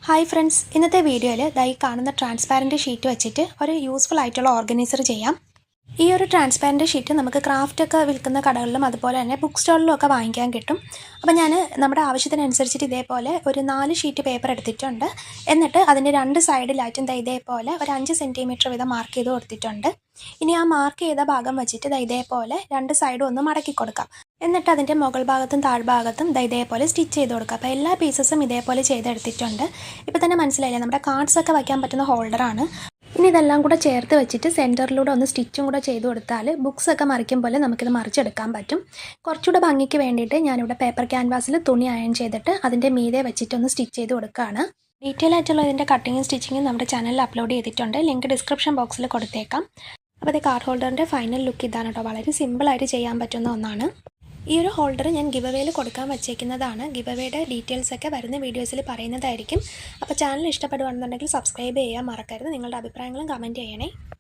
Hi friends, ഇന്നത്തെ വീഡിയോയിൽ ഈ കാണുന്ന ട്രാൻസ്പാരൻറ്റ് ഷീറ്റ് വെച്ചിട്ട് ഒരു യൂസ്ഫുൾ ആയിട്ടുള്ള ഓർഗനൈസർ ചെയ്യാം. ഈ ഒരു ട്രാൻസ്പാരൻറ്റ് ഷീറ്റ് നമുക്ക് ക്രാഫ്റ്റൊക്കെ വിൽക്കുന്ന കടകളിലും അതുപോലെ തന്നെ ബുക്ക് സ്റ്റോളിലും ഒക്കെ വാങ്ങിക്കാൻ കിട്ടും. അപ്പോൾ ഞാൻ നമ്മുടെ ആവശ്യത്തിനനുസരിച്ചിട്ട് ഇതേപോലെ ഒരു 4 ഷീറ്റ് പേപ്പർ എടുത്തിട്ടുണ്ട്. എന്നിട്ട് അതിൻ്റെ 2 സൈഡിലായിട്ടും ഇതേപോലെ ഒരു 5 സെൻറ്റിമീറ്റർ വീതം മാർക്ക് ചെയ്ത് കൊടുത്തിട്ടുണ്ട്. ഇനി ആ മാർക്ക് ചെയ്ത ഭാഗം വെച്ചിട്ട് ഇതേപോലെ 2 സൈഡും ഒന്ന് മടക്കി കൊടുക്കാം. എന്നിട്ട് അതിൻ്റെ മുകൾ ഭാഗത്തും താഴ്ഭാഗത്തും ഇതേപോലെ സ്റ്റിച്ച് ചെയ്ത് കൊടുക്കുക. അപ്പോൾ എല്ലാ പീസസും ഇതേപോലെ ചെയ്തെടുത്തിട്ടുണ്ട്. ഇപ്പോൾ തന്നെ മനസ്സിലായില്ലേ, നമ്മുടെ കാർഡ്സൊക്കെ വയ്ക്കാൻ പറ്റുന്ന ഹോൾഡറാണ്. ഇനി ഇതെല്ലാം കൂടെ ചേർത്ത് വെച്ചിട്ട് സെൻറ്ററിലൂടെ ഒന്ന് സ്റ്റിച്ചും കൂടെ ചെയ്ത് കൊടുത്താൽ ബുക്സൊക്കെ മറിക്കും പോലെ നമുക്കിത് മറിച്ചെടുക്കാൻ പറ്റും. കുറച്ചുകൂടെ ഭംഗിക്ക് വേണ്ടിയിട്ട് ഞാനിവിടെ പേപ്പർ ക്യാൻവാസിൽ തുണി അയൺ ചെയ്തിട്ട് അതിൻ്റെ മീതെ വെച്ചിട്ടൊന്ന് സ്റ്റിച്ച് ചെയ്ത് കൊടുക്കുകയാണ്. ഡീറ്റെയിൽ ആയിട്ടുള്ള ഇതിൻ്റെ കട്ടിങ്ങും സ്റ്റിച്ചിങ്ങും നമ്മുടെ ചാനലിൽ അപ്ലോഡ് ചെയ്തിട്ടുണ്ട്. ലിങ്ക് ഡിസ്ക്രിപ്ഷൻ ബോക്സിൽ കൊടുത്തേക്കാം. അപ്പോൾ ഇത് കാർഡ് ഹോൾഡറിൻ്റെ ഫൈനൽ ലുക്ക് ഇതാണ് കേട്ടോ. വളരെ സിമ്പിളായിട്ട് ചെയ്യാൻ പറ്റുന്ന ഒന്നാണ്. ഈ ഒരു ഹോൾഡർ ഞാൻ ഗിവ് അവേയിൽ കൊടുക്കാൻ വച്ചേക്കുന്നതാണ്. ഗിവ് അവേയുടെ ഡീറ്റെയിൽസൊക്കെ വരുന്ന വീഡിയോസിൽ പറയുന്നതായിരിക്കും. അപ്പോൾ ചാനൽ ഇഷ്ടപ്പെടുകയാണെന്നുണ്ടെങ്കിൽ സബ്സ്ക്രൈബ് ചെയ്യാൻ മറക്കരുത്. നിങ്ങളുടെ അഭിപ്രായങ്ങളും കമൻറ്റ് ചെയ്യണേ.